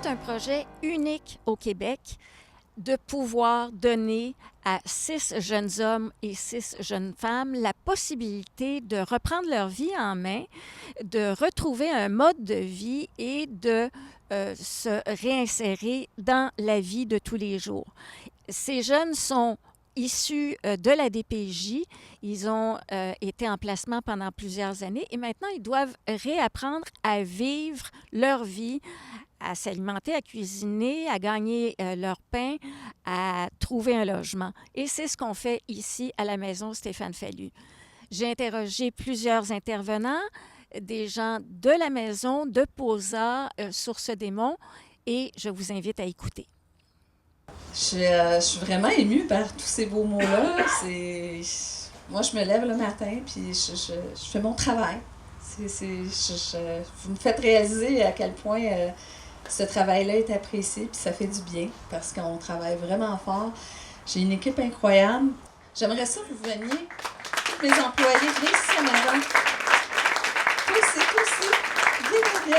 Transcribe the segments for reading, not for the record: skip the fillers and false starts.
C'est un projet unique au Québec de pouvoir donner à 6 jeunes hommes et 6 jeunes femmes la possibilité de reprendre leur vie en main, de retrouver un mode de vie et de se réinsérer dans la vie de tous les jours. Ces jeunes sont issus de la DPJ. Ils ont été en placement pendant plusieurs années et maintenant, ils doivent réapprendre à vivre leur vie, à s'alimenter, à cuisiner, à gagner leur pain, à trouver un logement. Et c'est ce qu'on fait ici à la maison Stéphane Fallu. J'ai interrogé plusieurs intervenants, des gens de la maison, de POSA, Source-des-Monts, et je vous invite à écouter. Je suis vraiment émue par tous ces beaux mots-là. Moi, je me lève le matin, puis je fais mon travail. Vous me faites réaliser à quel point ce travail-là est apprécié, puis ça fait du bien, parce qu'on travaille vraiment fort. J'ai une équipe incroyable. J'aimerais ça que vous veniez, tous mes employés, venez ici à l'avant. Tous ici, viens.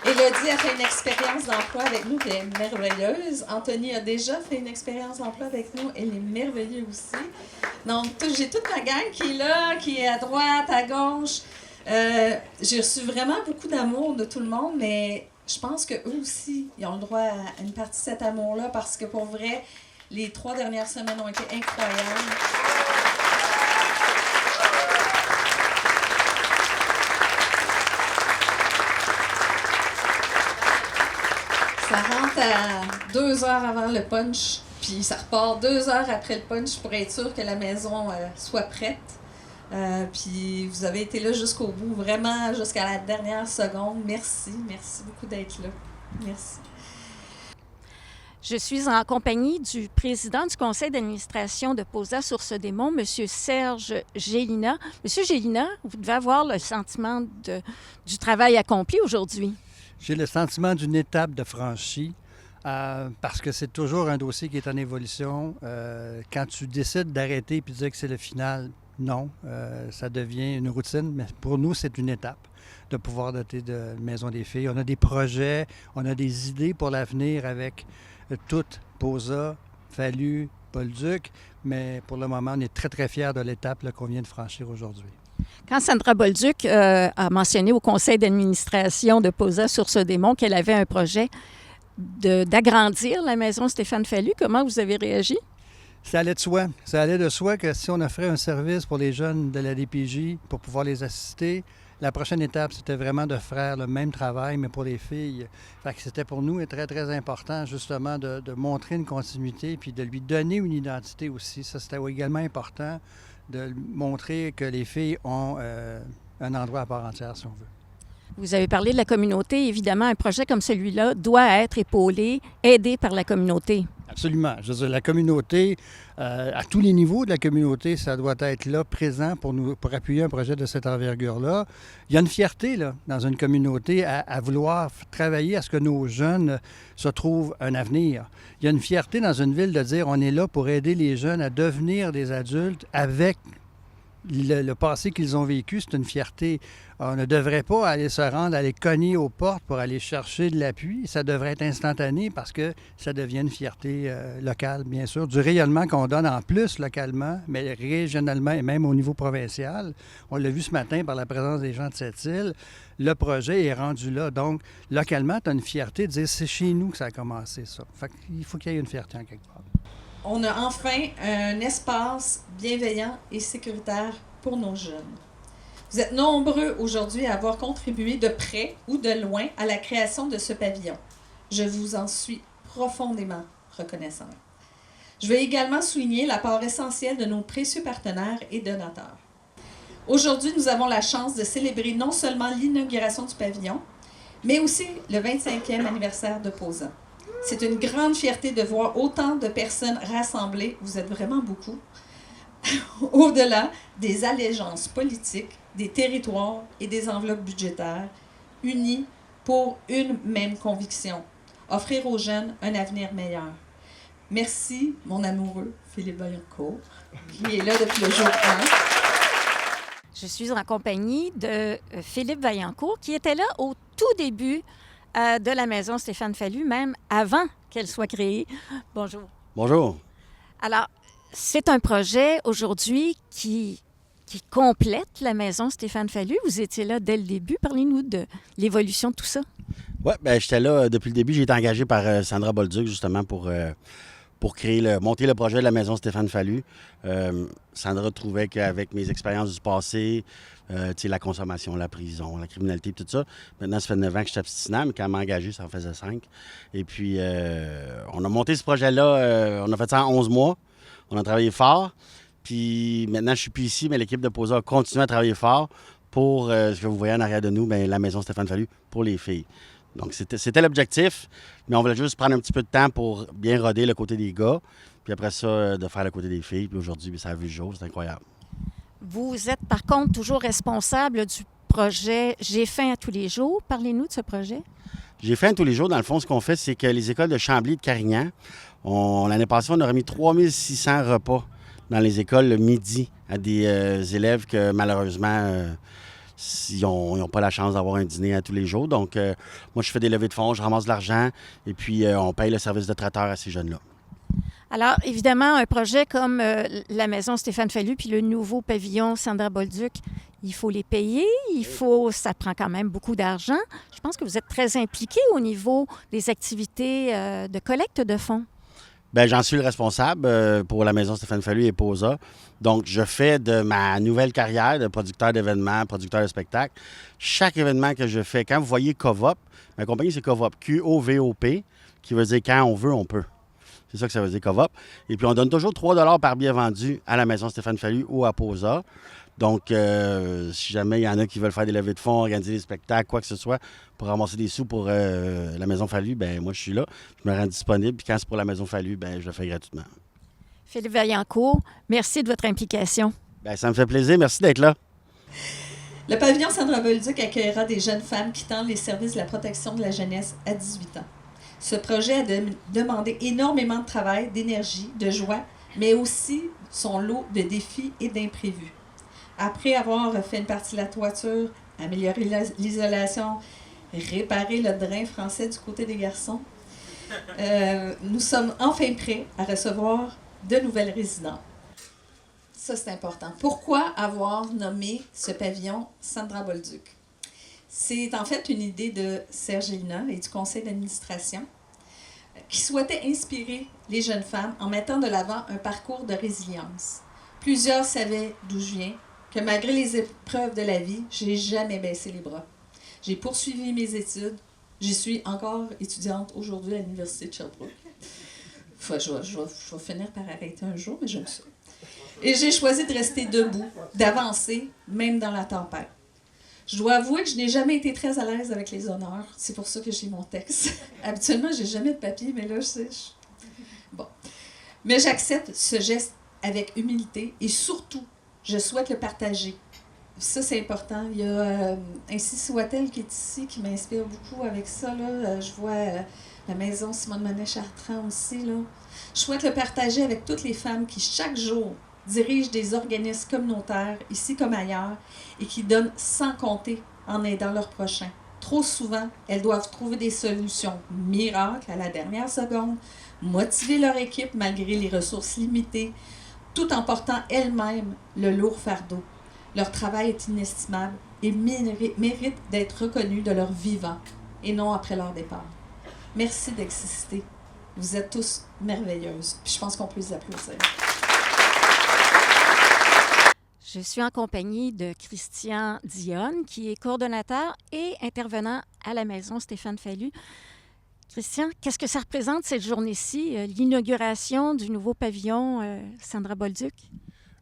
Élodie a fait une expérience d'emploi avec nous qui est merveilleuse. Anthony a déjà fait une expérience d'emploi avec nous. Elle est merveilleuse aussi. Donc, j'ai toute ma gang qui est là, qui est à droite, à gauche. J'ai reçu vraiment beaucoup d'amour de tout le monde, mais je pense qu'eux aussi, ils ont le droit à une partie de cet amour-là parce que pour vrai, les 3 dernières semaines ont été incroyables. Ça rentre à 2 heures avant le punch, puis ça repart 2 heures après le punch pour être sûr que la maison soit prête. Puis vous avez été là jusqu'au bout, vraiment jusqu'à la dernière seconde. Merci beaucoup d'être là. Merci. Je suis en compagnie du président du conseil d'administration de POSA Source-des-Monts, M. Serge Gélina. M. Gélina, vous devez avoir le sentiment du travail accompli aujourd'hui. J'ai le sentiment d'une étape de franchie parce que c'est toujours un dossier qui est en évolution. Quand tu décides d'arrêter et de dire que c'est le final, non, ça devient une routine, mais pour nous, c'est une étape de pouvoir doter de Maison des filles. On a des projets, on a des idées pour l'avenir avec toutes, POSA, Fallu, Bolduc, mais pour le moment, on est très, très fiers de l'étape qu'on vient de franchir aujourd'hui. Quand Sandra Bolduc a mentionné au conseil d'administration de POSA Source-des-Monts qu'elle avait un projet d'agrandir la maison Stéphane Fallu, comment vous avez réagi? Ça allait de soi. Ça allait de soi que si on offrait un service pour les jeunes de la DPJ pour pouvoir les assister, la prochaine étape, c'était vraiment de faire le même travail, mais pour les filles. Fait que c'était pour nous très, très important, justement, de montrer une continuité puis de lui donner une identité aussi. Ça, c'était également important de montrer que les filles ont un endroit à part entière, si on veut. Vous avez parlé de la communauté. Évidemment, un projet comme celui-là doit être épaulé, aidé par la communauté. Absolument. Je veux dire, la communauté, à tous les niveaux de la communauté, ça doit être là, présent pour appuyer un projet de cette envergure-là. Il y a une fierté là, dans une communauté à vouloir travailler à ce que nos jeunes se trouvent un avenir. Il y a une fierté dans une ville de dire on est là pour aider les jeunes à devenir des adultes avec le passé qu'ils ont vécu. C'est une fierté. On ne devrait pas aller se rendre, aller cogner aux portes pour aller chercher de l'appui. Ça devrait être instantané parce que ça devient une fierté locale, bien sûr. Du rayonnement qu'on donne en plus localement, mais régionalement et même au niveau provincial. On l'a vu ce matin par la présence des gens de cette île. Le projet est rendu là. Donc, localement, tu as une fierté de dire c'est chez nous que ça a commencé, ça. Fait qu'il faut qu'il y ait une fierté en quelque part. On a enfin un espace bienveillant et sécuritaire pour nos jeunes. Vous êtes nombreux aujourd'hui à avoir contribué de près ou de loin à la création de ce pavillon. Je vous en suis profondément reconnaissante. Je veux également souligner l'apport essentiel de nos précieux partenaires et donateurs. Aujourd'hui, nous avons la chance de célébrer non seulement l'inauguration du pavillon, mais aussi le 25e anniversaire de POSA. C'est une grande fierté de voir autant de personnes rassemblées, vous êtes vraiment beaucoup, au-delà des allégeances politiques, des territoires et des enveloppes budgétaires, unis pour une même conviction, offrir aux jeunes un avenir meilleur. Merci, mon amoureux Philippe Vaillancourt, qui est là depuis le jour 1. Je suis en compagnie de Philippe Vaillancourt, qui était là au tout début de la maison Stéphane Fallu, même avant qu'elle soit créée. Bonjour. Bonjour. Alors, c'est un projet aujourd'hui qui complète la maison Stéphane Fallu. Vous étiez là dès le début. Parlez-nous de l'évolution de tout ça. Oui, bien, j'étais là depuis le début. J'ai été engagé par Sandra Bolduc, justement, pour monter le projet de la maison Stéphane Fallu. Sandra trouvait qu'avec mes expériences du passé, la consommation, la prison, la criminalité, tout ça, maintenant, ça fait 9 ans que je suis abstinent, mais quand elle m'a engagé, ça en faisait 5. Et puis, on a monté ce projet-là, on a fait ça en 11 mois. On a travaillé fort. Puis maintenant, je suis plus ici, mais l'équipe de POSA a continué à travailler fort pour ce que vous voyez en arrière de nous, bien, la maison Stéphane Fallu pour les filles. Donc, c'était l'objectif, mais on voulait juste prendre un petit peu de temps pour bien roder le côté des gars, puis après ça, de faire le côté des filles. Puis aujourd'hui, ça a vu le jour, c'est incroyable. Vous êtes par contre toujours responsable du projet J'ai faim à tous les jours. Parlez-nous de ce projet. J'ai faim tous les jours. Dans le fond, ce qu'on fait, c'est que les écoles de Chambly et de Carignan, l'année passée, on a remis 3600 repas dans les écoles le midi à des élèves que malheureusement, ils n'ont pas la chance d'avoir un dîner à tous les jours. Donc, moi, je fais des levées de fonds, je ramasse de l'argent et puis on paye le service de traiteur à ces jeunes-là. Alors, évidemment, un projet comme la maison Stéphane Fallu puis le nouveau pavillon Sandra Bolduc, il faut les payer, ça prend quand même beaucoup d'argent. Je pense que vous êtes très impliqué au niveau des activités de collecte de fonds. Bien, j'en suis le responsable pour la maison Stéphane Fallu et POSA. Donc, je fais de ma nouvelle carrière de producteur d'événements, producteur de spectacles, chaque événement que je fais. Quand vous voyez COVOP, ma compagnie, c'est COVOP, Q-O-V-O-P, qui veut dire quand on veut, on peut. C'est ça que ça veut dire COVOP. Et puis, on donne toujours 3 $ par billet vendu à la maison Stéphane Fallu ou à POSA. Donc, si jamais il y en a qui veulent faire des levées de fonds, organiser des spectacles, quoi que ce soit, pour ramasser des sous pour la Maison Fallu, bien, moi, je suis là. Je me rends disponible. Puis quand c'est pour la Maison Fallu, bien, je le fais gratuitement. Philippe Vaillancourt, merci de votre implication. Bien, ça me fait plaisir. Merci d'être là. Le pavillon Sandra Bolduc accueillera des jeunes femmes quittant les services de la protection de la jeunesse à 18 ans. Ce projet a demandé énormément de travail, d'énergie, de joie, mais aussi son lot de défis et d'imprévus. Après avoir fait une partie de la toiture, amélioré l'isolation, réparé le drain français du côté des garçons, nous sommes enfin prêts à recevoir de nouvelles résidents. Ça, c'est important. Pourquoi avoir nommé ce pavillon Sandra Bolduc? C'est en fait une idée de Serge Elina et du conseil d'administration qui souhaitait inspirer les jeunes femmes en mettant de l'avant un parcours de résilience. Plusieurs savaient d'où je viens, que malgré les épreuves de la vie, je n'ai jamais baissé les bras. J'ai poursuivi mes études. J'y suis encore étudiante aujourd'hui à l'Université de Sherbrooke. Je vais finir par arrêter un jour, mais j'aime ça. Et j'ai choisi de rester debout, d'avancer, même dans la tempête. Je dois avouer que je n'ai jamais été très à l'aise avec les honneurs. C'est pour ça que j'ai mon texte. Habituellement, je n'ai jamais de papier, mais là, Bon. Mais j'accepte ce geste avec humilité et surtout, je souhaite le partager. Ça, c'est important. Il y a Ainsi soit-elle qui est ici, qui m'inspire beaucoup avec ça. Là. Je vois la maison Simone Monet-Chartrand aussi. Là. Je souhaite le partager avec toutes les femmes qui, chaque jour, dirigent des organismes communautaires, ici comme ailleurs, et qui donnent sans compter en aidant leurs prochains. Trop souvent, elles doivent trouver des solutions miracles à la dernière seconde, motiver leur équipe malgré les ressources limitées, tout en portant elles-mêmes le lourd fardeau. Leur travail est inestimable et mérite d'être reconnu de leur vivant et non après leur départ. Merci d'exister. Vous êtes tous merveilleuses. Puis je pense qu'on peut les applaudir. Je suis en compagnie de Christian Dionne, qui est coordonnateur et intervenant à la maison Stéphane Fallu. Christian, qu'est-ce que ça représente cette journée-ci, l'inauguration du nouveau pavillon Sandra Bolduc?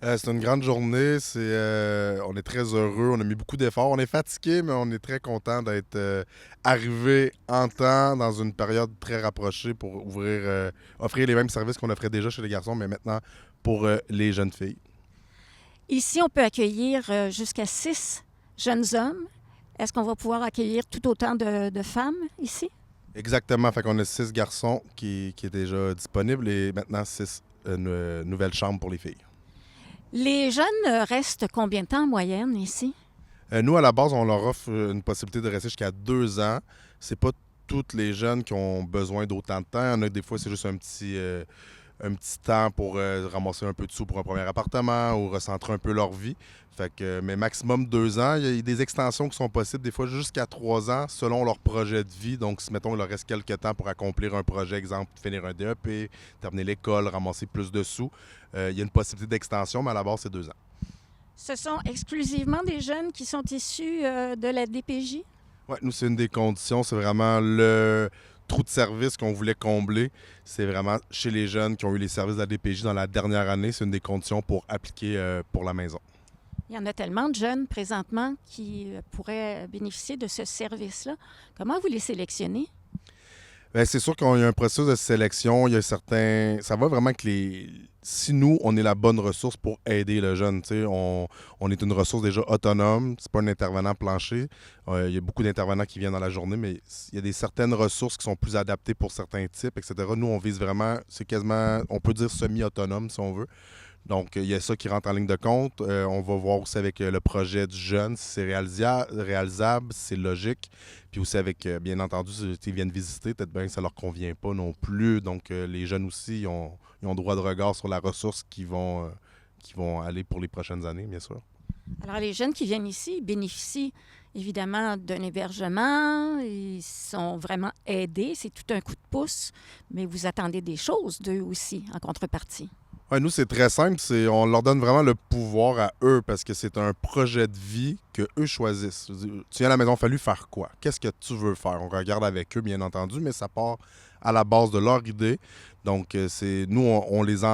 C'est une grande journée. On est très heureux. On a mis beaucoup d'efforts. On est fatigué, mais on est très content d'être arrivé en temps dans une période très rapprochée pour offrir les mêmes services qu'on offrait déjà chez les garçons, mais maintenant pour les jeunes filles. Ici, on peut accueillir jusqu'à 6 jeunes hommes. Est-ce qu'on va pouvoir accueillir tout autant de femmes ici? Exactement. Fait qu'on a 6 garçons qui est déjà disponible et maintenant 6 nouvelles chambres pour les filles. Les jeunes restent combien de temps en moyenne ici? Nous, à la base, on leur offre une possibilité de rester jusqu'à 2 ans. C'est pas tous les jeunes qui ont besoin d'autant de temps. Il y en a des fois, c'est juste un petit temps pour ramasser un peu de sous pour un premier appartement ou recentrer un peu leur vie. Fait que, mais maximum 2 ans. Il y a des extensions qui sont possibles, des fois jusqu'à 3 ans, selon leur projet de vie. Donc, si, mettons, il leur reste quelques temps pour accomplir un projet, exemple, finir un DEP, terminer l'école, ramasser plus de sous, il y a une possibilité d'extension, mais à la base, c'est 2 ans. Ce sont exclusivement des jeunes qui sont issus de la DPJ? Oui, nous, c'est une des conditions. C'est vraiment le trou de service qu'on voulait combler. C'est vraiment chez les jeunes qui ont eu les services de la DPJ dans la dernière année. C'est une des conditions pour appliquer pour la maison. Il y en a tellement de jeunes présentement qui pourraient bénéficier de ce service-là. Comment vous les sélectionnez? Bien, c'est sûr qu'il y a un processus de sélection. Il y a certains. Ça va vraiment que les. Si nous, on est la bonne ressource pour aider le jeune, tu sais, on est une ressource déjà autonome. C'est pas un intervenant plancher. Il y a beaucoup d'intervenants qui viennent dans la journée, mais il y a des certaines ressources qui sont plus adaptées pour certains types, etc. Nous, on vise vraiment. C'est quasiment, on peut dire semi-autonome si on veut. Donc, il y a ça qui rentre en ligne de compte. On va voir aussi avec le projet du jeune, si c'est réalisable, si c'est logique. Puis aussi avec, bien entendu, ils viennent visiter, peut-être bien que ça ne leur convient pas non plus. Donc, les jeunes aussi, ils ont droit de regard sur la ressource qui vont aller pour les prochaines années, bien sûr. Alors, les jeunes qui viennent ici bénéficient évidemment d'un hébergement. Ils sont vraiment aidés. C'est tout un coup de pouce. Mais vous attendez des choses d'eux aussi en contrepartie. Ouais, nous, c'est très simple. On leur donne vraiment le pouvoir à eux parce que c'est un projet de vie qu'eux choisissent. Tu viens à la maison Fallu faire quoi? Qu'est-ce que tu veux faire? On regarde avec eux, bien entendu, mais ça part à la base de leur idée. Donc, nous, on les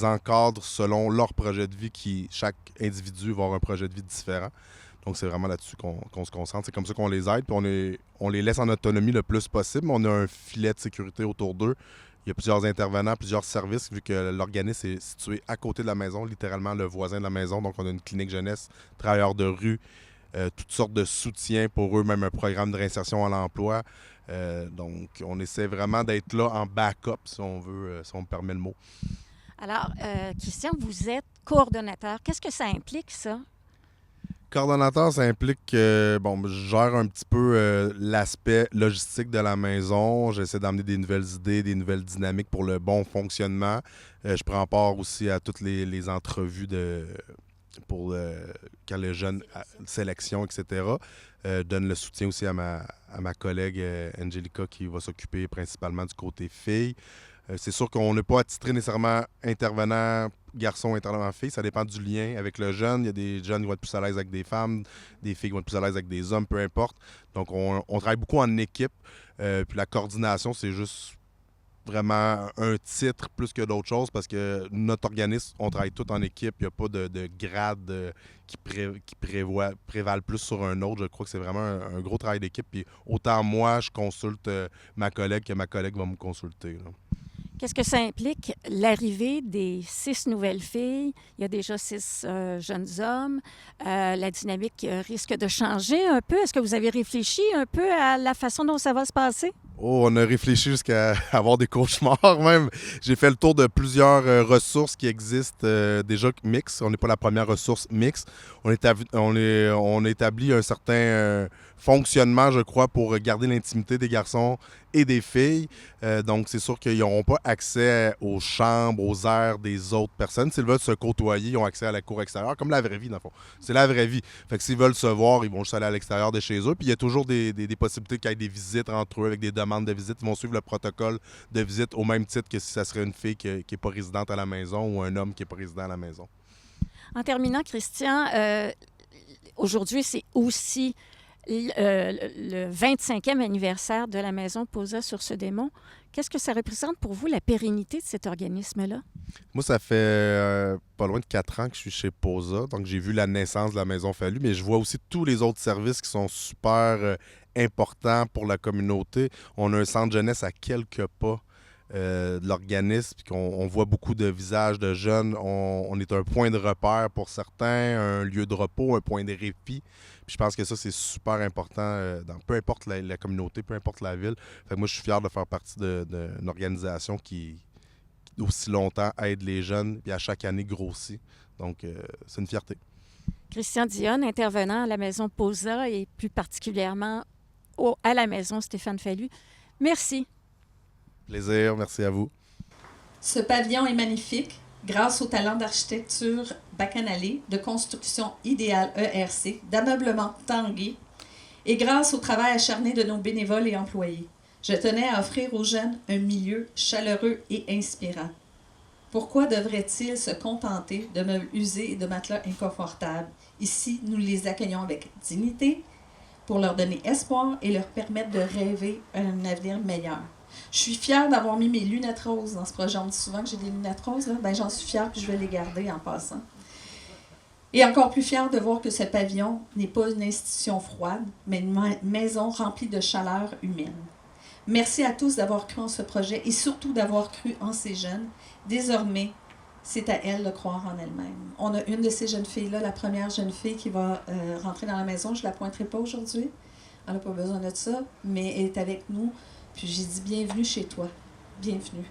encadre selon leur projet de vie chaque individu va avoir un projet de vie différent. Donc, c'est vraiment là-dessus qu'on se concentre. C'est comme ça qu'on les aide. Puis on les laisse en autonomie le plus possible. On a un filet de sécurité autour d'eux. Il y a plusieurs intervenants, plusieurs services, vu que l'organisme est situé à côté de la maison, littéralement le voisin de la maison. Donc, on a une clinique jeunesse, travailleurs de rue, toutes sortes de soutiens pour eux, même un programme de réinsertion à l'emploi. Donc, on essaie vraiment d'être là en backup, si on veut, si on me permet le mot. Alors, Christian, vous êtes coordonnateur. Qu'est-ce que ça implique, ça? Coordonnateur, ça implique que je gère un petit peu l'aspect logistique de la maison. J'essaie d'amener des nouvelles idées, des nouvelles dynamiques pour le bon fonctionnement. Je prends part aussi à toutes les entrevues pour quand les jeunes sélection, etc. Donne le soutien aussi à ma collègue Angelica qui va s'occuper principalement du côté filles. C'est sûr qu'on n'est pas attitré nécessairement intervenant garçon, intervenant fille. Ça dépend du lien avec le jeune. Il y a des jeunes qui vont être plus à l'aise avec des femmes, des filles qui vont être plus à l'aise avec des hommes, peu importe. Donc, on travaille beaucoup en équipe. Puis la coordination, c'est juste vraiment un titre plus que d'autres choses parce que notre organisme, on travaille tout en équipe. Il n'y a pas de grade qui prévalent plus sur un autre. Je crois que c'est vraiment un gros travail d'équipe. Puis autant moi, je consulte ma collègue que ma collègue va me consulter, là. Qu'est-ce que ça implique, l'arrivée des 6 nouvelles filles? Il y a déjà 6 jeunes hommes. La dynamique risque de changer un peu. Est-ce que vous avez réfléchi un peu à la façon dont ça va se passer? Oh, on a réfléchi jusqu'à avoir des cauchemars même. J'ai fait le tour de plusieurs ressources qui existent déjà mixtes. On n'est pas la première ressource mixte. On a établi un certain fonctionnement, je crois, pour garder l'intimité des garçons et des filles. Donc, c'est sûr qu'ils n'auront pas accès aux chambres, aux aires des autres personnes. S'ils veulent se côtoyer, ils ont accès à la cour extérieure, comme la vraie vie, dans le fond. C'est la vraie vie. Fait que s'ils veulent se voir, ils vont juste aller à l'extérieur de chez eux. Puis il y a toujours des possibilités qu'il y ait des visites entre eux avec des demandes de visite. Ils vont suivre le protocole de visite au même titre que si ça serait une fille qui n'est pas résidente à la maison ou un homme qui n'est pas résident à la maison. En terminant, Christian, aujourd'hui, c'est aussi le 25e anniversaire de la Maison Posa sur ce démon. Qu'est-ce que ça représente pour vous, la pérennité de cet organisme-là? Moi, ça fait pas loin de 4 ans que je suis chez Posa. Donc, j'ai vu la naissance de la Maison Fallu, mais je vois aussi tous les autres services qui sont super importants pour la communauté. On a un centre jeunesse à quelques pas de l'organisme, puis on voit beaucoup de visages de jeunes. On est un point de repère pour certains, un lieu de repos, un point de répit. Puis je pense que ça, c'est super important dans peu importe la communauté, peu importe la ville. Fait que moi, je suis fier de faire partie d'une organisation qui aussi longtemps aide les jeunes, puis à chaque année grossit. Donc, c'est une fierté. Christian Dionne, intervenant à la Maison Posa et plus particulièrement à la maison Stéphane Fallu. Merci. Plaisir, merci à vous. Ce pavillon est magnifique grâce au talent d'architecture bacchanalé, de construction idéale ERC, d'ameublement Tanguay et grâce au travail acharné de nos bénévoles et employés. Je tenais à offrir aux jeunes un milieu chaleureux et inspirant. Pourquoi devraient-ils se contenter de meubles usés et de matelas inconfortables? Ici, nous les accueillons avec dignité pour leur donner espoir et leur permettre de rêver un avenir meilleur. Je suis fière d'avoir mis mes lunettes roses dans ce projet. On me dit souvent que j'ai des lunettes roses. Là. Ben, j'en suis fière puis je vais les garder en passant. Et encore plus fière de voir que ce pavillon n'est pas une institution froide, mais une maison remplie de chaleur humaine. Merci à tous d'avoir cru en ce projet et surtout d'avoir cru en ces jeunes. Désormais, c'est à elles de croire en elles-mêmes. On a une de ces jeunes filles-là, la première jeune fille qui va rentrer dans la maison. Je ne la pointerai pas aujourd'hui. Elle n'a pas besoin de ça, mais elle est avec nous. Puis j'ai dit bienvenue chez toi. Bienvenue.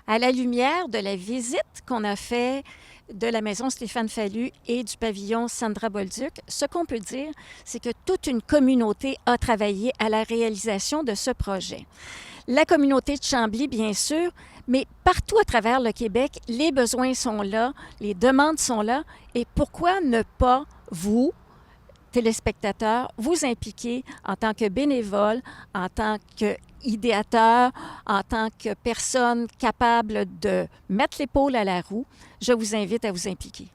À la lumière de la visite qu'on a faite de la maison Stéphane Fallu et du pavillon Sandra Bolduc, ce qu'on peut dire, c'est que toute une communauté a travaillé à la réalisation de ce projet. La communauté de Chambly, bien sûr, mais partout à travers le Québec, les besoins sont là, les demandes sont là. Et pourquoi ne pas, vous, téléspectateurs, vous impliquer en tant que bénévole, en tant qu'idéateur, en tant que personne capable de mettre l'épaule à la roue? Je vous invite à vous impliquer.